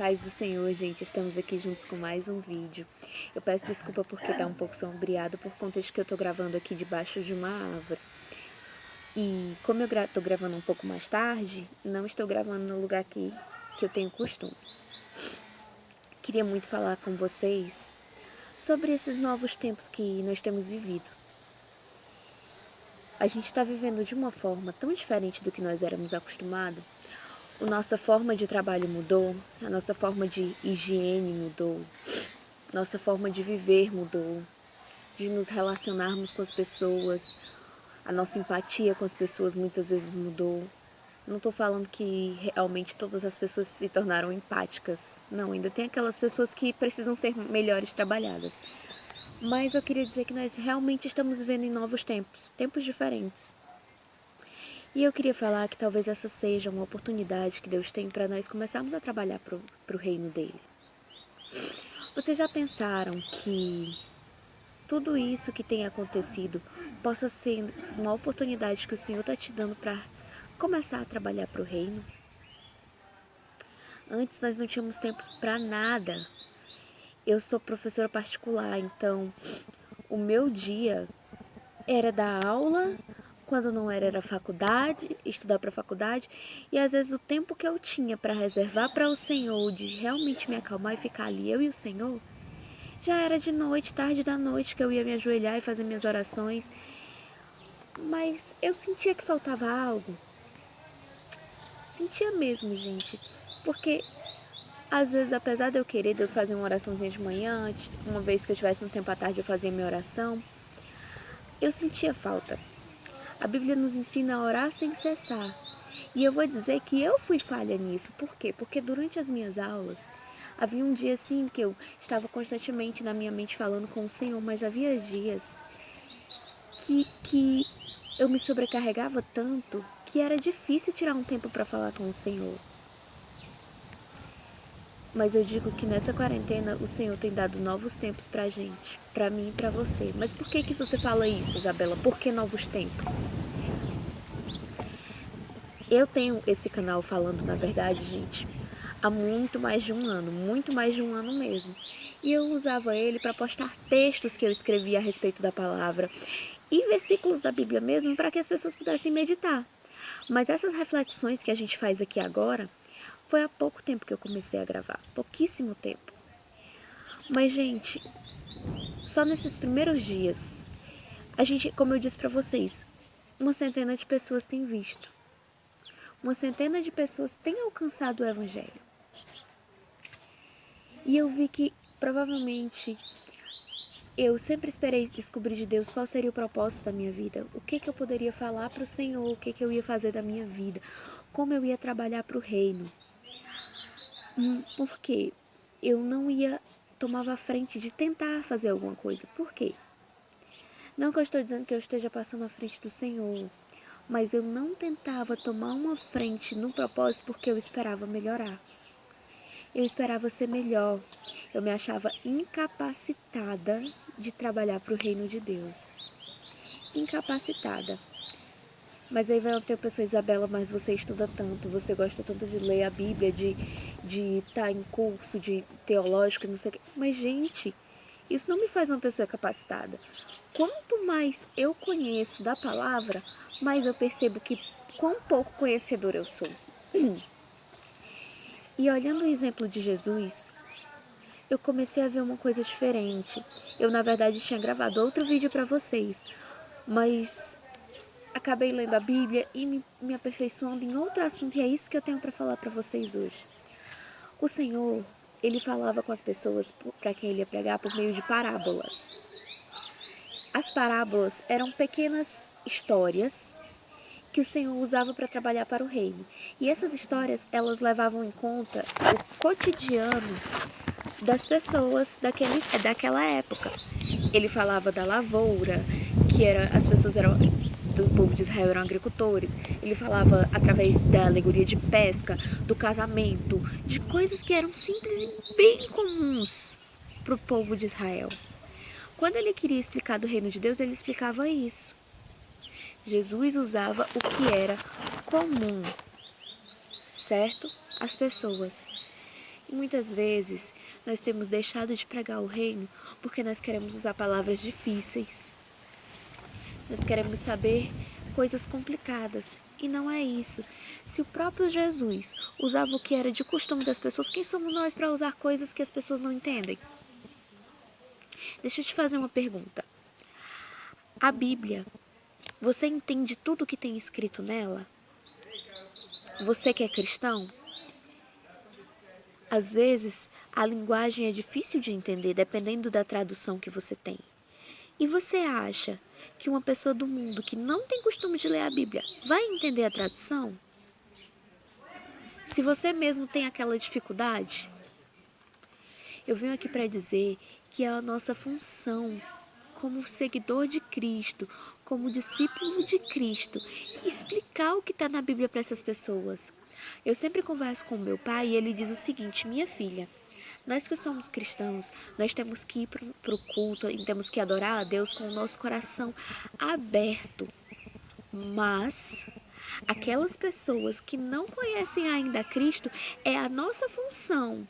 Paz do Senhor, gente, estamos aqui juntos com mais um vídeo. Eu peço desculpa porque tá um pouco sombreado por conta de que eu tô gravando aqui debaixo de uma árvore. E como eu tô gravando um pouco mais tarde, não estou gravando no lugar que eu tenho costume. Queria muito falar com vocês sobre esses novos tempos que nós temos vivido. A gente está vivendo de uma forma tão diferente do que nós éramos acostumados. A nossa forma de trabalho mudou, a nossa forma de higiene mudou, nossa forma de viver mudou, de nos relacionarmos com as pessoas, a nossa empatia com as pessoas muitas vezes mudou. Não estou falando que realmente todas as pessoas se tornaram empáticas, não, ainda tem aquelas pessoas que precisam ser melhores trabalhadas. Mas eu queria dizer que nós realmente estamos vivendo em novos tempos, tempos diferentes. E eu queria falar que talvez essa seja uma oportunidade que Deus tem para nós começarmos a trabalhar para o reino dele. Vocês já pensaram que tudo isso que tem acontecido possa ser uma oportunidade que o Senhor está te dando para começar a trabalhar para o reino? Antes nós não tínhamos tempo para nada. Eu sou professora particular, então o meu dia era dar aula, quando não era faculdade, estudar para faculdade, e às vezes o tempo que eu tinha para reservar para o Senhor, de realmente me acalmar e ficar ali, eu e o Senhor, já era de noite, tarde da noite, que eu ia me ajoelhar e fazer minhas orações. Mas eu sentia que faltava algo. Sentia mesmo, gente. Porque às vezes, apesar de eu querer de eu fazer uma oraçãozinha de manhã, uma vez que eu tivesse um tempo à tarde eu fazia minha oração, eu sentia falta. A Bíblia nos ensina a orar sem cessar. E eu vou dizer que eu fui falha nisso. Por quê? Porque durante as minhas aulas, havia um dia assim que eu estava constantemente na minha mente falando com o Senhor, mas havia dias que eu me sobrecarregava tanto que era difícil tirar um tempo para falar com o Senhor. Mas eu digo que nessa quarentena o Senhor tem dado novos tempos pra gente, pra mim e pra você. Mas por que você fala isso, Isabela? Por que novos tempos? Eu tenho esse canal falando, na verdade, gente, há muito mais de um ano mesmo. E eu usava ele para postar textos que eu escrevia a respeito da palavra e versículos da Bíblia mesmo para que as pessoas pudessem meditar. Mas essas reflexões que a gente faz aqui agora, foi há pouco tempo que eu comecei a gravar, pouquíssimo tempo. Mas, gente, só nesses primeiros dias, a gente, como eu disse para vocês, uma centena de pessoas tem visto. Uma centena de pessoas tem alcançado o Evangelho. E eu vi que, provavelmente, eu sempre esperei descobrir de Deus qual seria o propósito da minha vida. O que eu poderia falar para o Senhor, o que eu ia fazer da minha vida. Como eu ia trabalhar para o reino. Porque eu não tomava a frente de tentar fazer alguma coisa. Por quê? Não que eu estou dizendo que eu esteja passando à frente do Senhor, mas eu não tentava tomar uma frente no propósito porque eu esperava melhorar. Eu esperava ser melhor. Eu me achava incapacitada de trabalhar para o reino de Deus. Incapacitada. Mas aí vai outra pessoa, Isabela, mas você estuda tanto, você gosta tanto de ler a Bíblia, de estar em curso, de teológico, não sei o quê. Mas, gente, isso não me faz uma pessoa capacitada. Quanto mais eu conheço da palavra, mais eu percebo que quão pouco conhecedora eu sou. E olhando o exemplo de Jesus, eu comecei a ver uma coisa diferente. Eu, na verdade, tinha gravado outro vídeo para vocês, mas acabei lendo a Bíblia e me aperfeiçoando em outro assunto, e é isso que eu tenho para falar para vocês hoje. O Senhor, ele falava com as pessoas para quem ele ia pregar por meio de parábolas. As parábolas eram pequenas histórias que o Senhor usava para trabalhar para o reino. E essas histórias, elas levavam em conta o cotidiano das pessoas daquela época. Ele falava da lavoura, que as pessoas do povo de Israel eram agricultores. Ele falava através da alegoria de pesca, do casamento, de coisas que eram simples e bem comuns para o povo de Israel. Quando ele queria explicar do reino de Deus, ele explicava isso. Jesus usava o que era comum, certo? As pessoas. E muitas vezes nós temos deixado de pregar o reino porque nós queremos usar palavras difíceis. Nós queremos saber coisas complicadas. E não é isso. Se o próprio Jesus usava o que era de costume das pessoas, quem somos nós para usar coisas que as pessoas não entendem? Deixa eu te fazer uma pergunta. A Bíblia, você entende tudo o que tem escrito nela? Você que é cristão? Às vezes, a linguagem é difícil de entender, dependendo da tradução que você tem. E você acha que uma pessoa do mundo que não tem costume de ler a Bíblia vai entender a tradução? Se você mesmo tem aquela dificuldade, eu venho aqui para dizer que é a nossa função como seguidor de Cristo, como discípulo de Cristo, explicar o que está na Bíblia para essas pessoas. Eu sempre converso com meu pai e ele diz o seguinte: minha filha, nós que somos cristãos, nós temos que ir para o culto e temos que adorar a Deus com o nosso coração aberto. Mas aquelas pessoas que não conhecem ainda Cristo, é a nossa função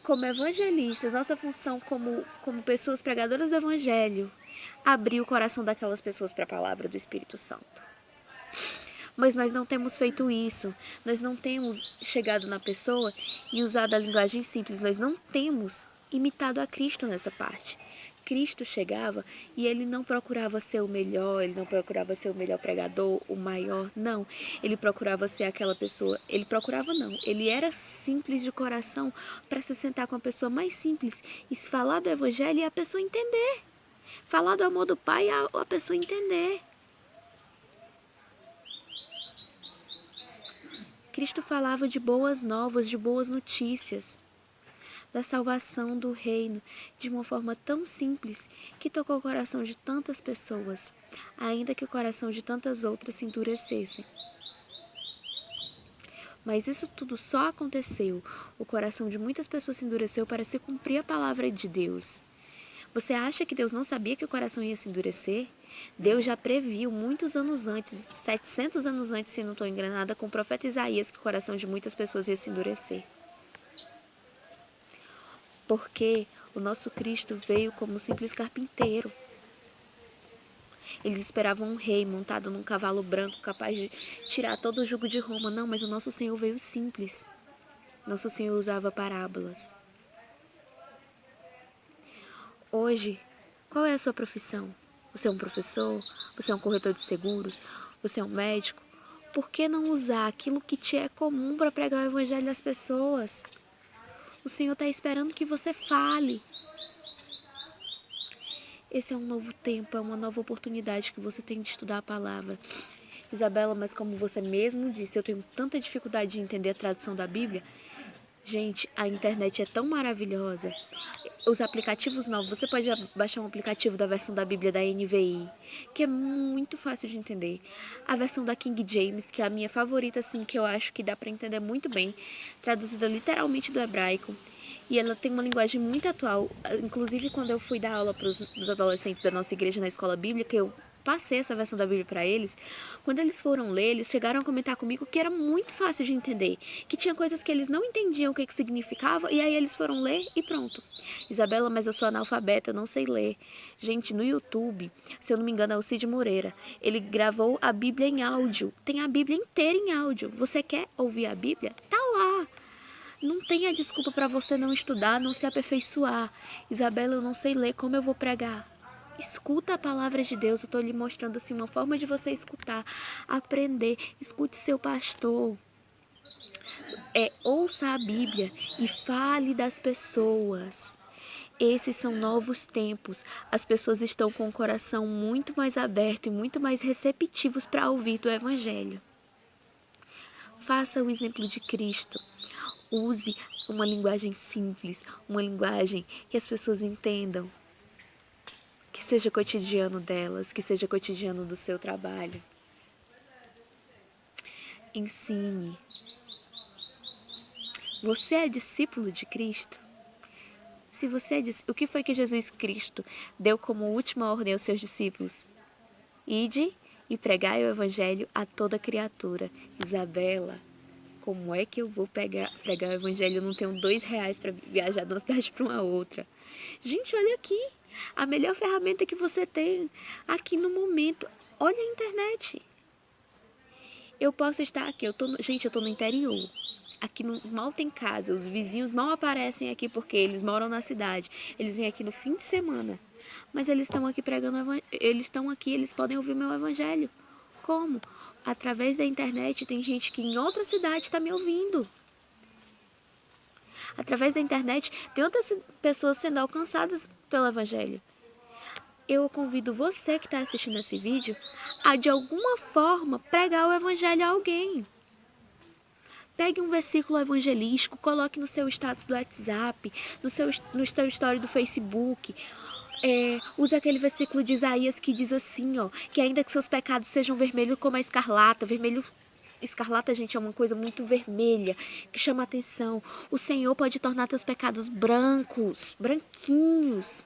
como evangelistas, nossa função como pessoas pregadoras do Evangelho, abrir o coração daquelas pessoas para a palavra do Espírito Santo. Mas nós não temos feito isso, nós não temos chegado na pessoa e usado a linguagem simples, nós não temos imitado a Cristo nessa parte. Cristo chegava e ele não procurava ser o melhor, ele não procurava ser o melhor pregador, o maior, não. Ele procurava ser aquela pessoa, ele era simples de coração para se sentar com a pessoa mais simples e falar do evangelho e a pessoa entender. Falar do amor do Pai e a pessoa entender. Cristo falava de boas novas, de boas notícias, da salvação do reino, de uma forma tão simples que tocou o coração de tantas pessoas, ainda que o coração de tantas outras se endurecesse. Mas isso tudo só aconteceu, o coração de muitas pessoas se endureceu para se cumprir a palavra de Deus. Você acha que Deus não sabia que o coração ia se endurecer? Deus já previu muitos anos antes, 700 anos antes, se não estou enganada, com o profeta Isaías, que o coração de muitas pessoas ia se endurecer. Porque o nosso Cristo veio como simples carpinteiro. Eles esperavam um rei montado num cavalo branco capaz de tirar todo o jugo de Roma. Não, mas o nosso Senhor veio simples. Nosso Senhor usava parábolas. Hoje, qual é a sua profissão? Você é um professor? Você é um corretor de seguros? Você é um médico? Por que não usar aquilo que te é comum para pregar o evangelho das pessoas? O Senhor está esperando que você fale. Esse é um novo tempo, é uma nova oportunidade que você tem de estudar a palavra. Isabela, mas como você mesmo disse, eu tenho tanta dificuldade de entender a tradução da Bíblia. Gente, a internet é tão maravilhosa. Os aplicativos novos, você pode baixar um aplicativo da versão da Bíblia da NVI, que é muito fácil de entender. A versão da King James, que é a minha favorita, assim, que eu acho que dá para entender muito bem, traduzida literalmente do hebraico. E ela tem uma linguagem muito atual. Inclusive, quando eu fui dar aula para os adolescentes da nossa igreja na escola bíblica, eu passei essa versão da Bíblia para eles. Quando eles foram ler, eles chegaram a comentar comigo que era muito fácil de entender, que tinha coisas que eles não entendiam o que significava, e aí eles foram ler e pronto. Isabela, mas eu sou analfabeta, eu não sei ler. Gente, no YouTube, se eu não me engano, é o Cid Moreira. Ele gravou a Bíblia em áudio. Tem a Bíblia inteira em áudio. Você quer ouvir a Bíblia? Tá lá. Não tenha desculpa para você não estudar, não se aperfeiçoar. Isabela, eu não sei ler, como eu vou pregar? Escuta a palavra de Deus, eu estou lhe mostrando assim uma forma de você escutar, aprender. Escute seu pastor. Ouça a Bíblia e fale das pessoas. Esses são novos tempos. As pessoas estão com o coração muito mais aberto e muito mais receptivos para ouvir do Evangelho. Faça o exemplo de Cristo. Use uma linguagem simples, uma linguagem que as pessoas entendam. Que seja cotidiano delas, que seja cotidiano do seu trabalho. Ensine. Você é discípulo de Cristo? Se você é discípulo, o que foi que Jesus Cristo deu como última ordem aos seus discípulos? Ide e pregai o evangelho a toda criatura. Isabela, como é que eu vou pregar o evangelho? Eu não tenho R$ 2 para viajar de uma cidade para uma outra. Gente, olha aqui, a melhor ferramenta que você tem aqui no momento. Olha a internet. Eu posso estar aqui, gente, eu tô no interior. Aqui mal tem casa, os vizinhos mal aparecem aqui porque eles moram na cidade. Eles vêm aqui no fim de semana. Mas eles estão aqui pregando, eles estão aqui, eles podem ouvir meu evangelho. Como? Através da internet tem gente que em outra cidade está me ouvindo. Através da internet tem outras pessoas sendo alcançadas pelo evangelho. Eu convido você que está assistindo esse vídeo a, de alguma forma, pregar o evangelho a alguém. Pegue um versículo evangelístico, coloque no seu status do WhatsApp, no seu story do Facebook. Use aquele versículo de Isaías que diz assim, ó, que ainda que seus pecados sejam vermelhos como a escarlata, escarlata, gente, é uma coisa muito vermelha, que chama atenção. O Senhor pode tornar teus pecados brancos, branquinhos.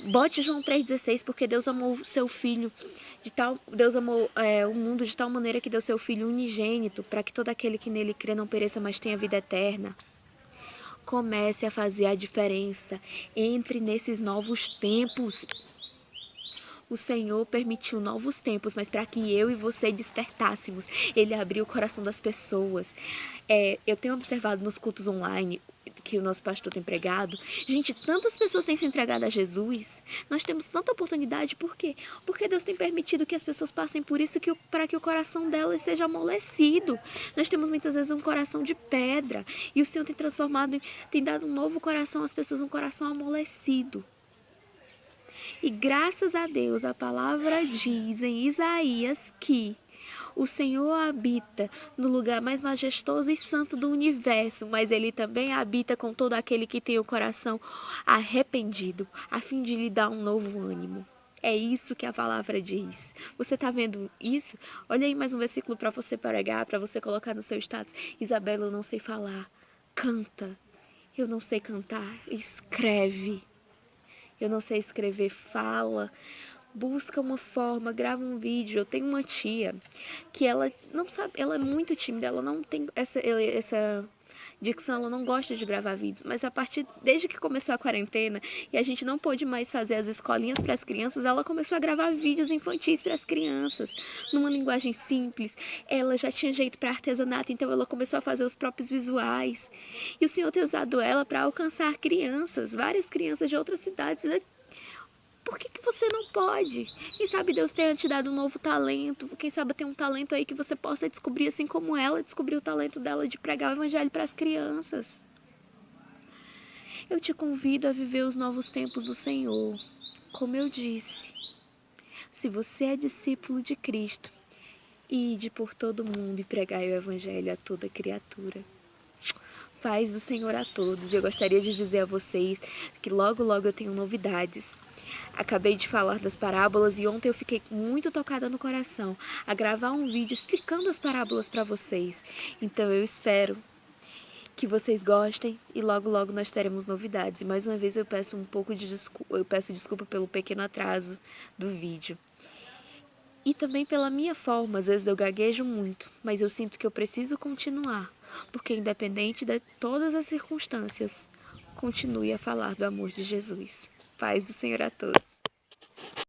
Bote João 3,16, porque Deus amou o seu filho Deus amou o mundo de tal maneira que deu seu Filho unigênito, para que todo aquele que nele crê não pereça, mas tenha vida eterna. Comece a fazer a diferença. Entre nesses novos tempos. O Senhor permitiu novos tempos, mas para que eu e você despertássemos, Ele abriu o coração das pessoas. Eu tenho observado nos cultos online que o nosso pastor tem pregado. Gente, tantas pessoas têm se entregado a Jesus. Nós temos tanta oportunidade. Por quê? Porque Deus tem permitido que as pessoas passem por isso para que o coração delas seja amolecido. Nós temos muitas vezes um coração de pedra. E o Senhor tem dado um novo coração às pessoas, um coração amolecido. E graças a Deus, a palavra diz em Isaías que o Senhor habita no lugar mais majestoso e santo do universo, mas Ele também habita com todo aquele que tem o coração arrependido, a fim de lhe dar um novo ânimo. É isso que a palavra diz. Você está vendo isso? Olha aí mais um versículo para você pregar, para você colocar no seu status. Isabela, eu não sei falar. Canta. Eu não sei cantar. Escreve. Eu não sei escrever, fala, busca uma forma, grava um vídeo. Eu tenho uma tia que ela não sabe, ela é muito tímida, ela não tem essa dicção, ela não gosta de gravar vídeos, mas desde que começou a quarentena e a gente não pôde mais fazer as escolinhas para as crianças, ela começou a gravar vídeos infantis para as crianças, numa linguagem simples. Ela já tinha jeito para artesanato, então ela começou a fazer os próprios visuais. E o Senhor tem usado ela para alcançar crianças, várias crianças de outras cidades. Por que você não pode? Quem sabe Deus tenha te dado um novo talento. Quem sabe tem um talento aí que você possa descobrir, assim como ela descobriu o talento dela de pregar o evangelho para as crianças. Eu te convido a viver os novos tempos do Senhor. Como eu disse, se você é discípulo de Cristo, ide por todo mundo e pregai o evangelho a toda criatura. Paz do Senhor a todos. Eu gostaria de dizer a vocês que logo, logo eu tenho novidades. Acabei de falar das parábolas e ontem eu fiquei muito tocada no coração a gravar um vídeo explicando as parábolas para vocês. Então eu espero que vocês gostem e logo, logo nós teremos novidades. E mais uma vez eu peço desculpa pelo pequeno atraso do vídeo. E também pela minha forma, às vezes eu gaguejo muito, mas eu sinto que eu preciso continuar, porque independente de todas as circunstâncias, continue a falar do amor de Jesus. Paz do Senhor a todos.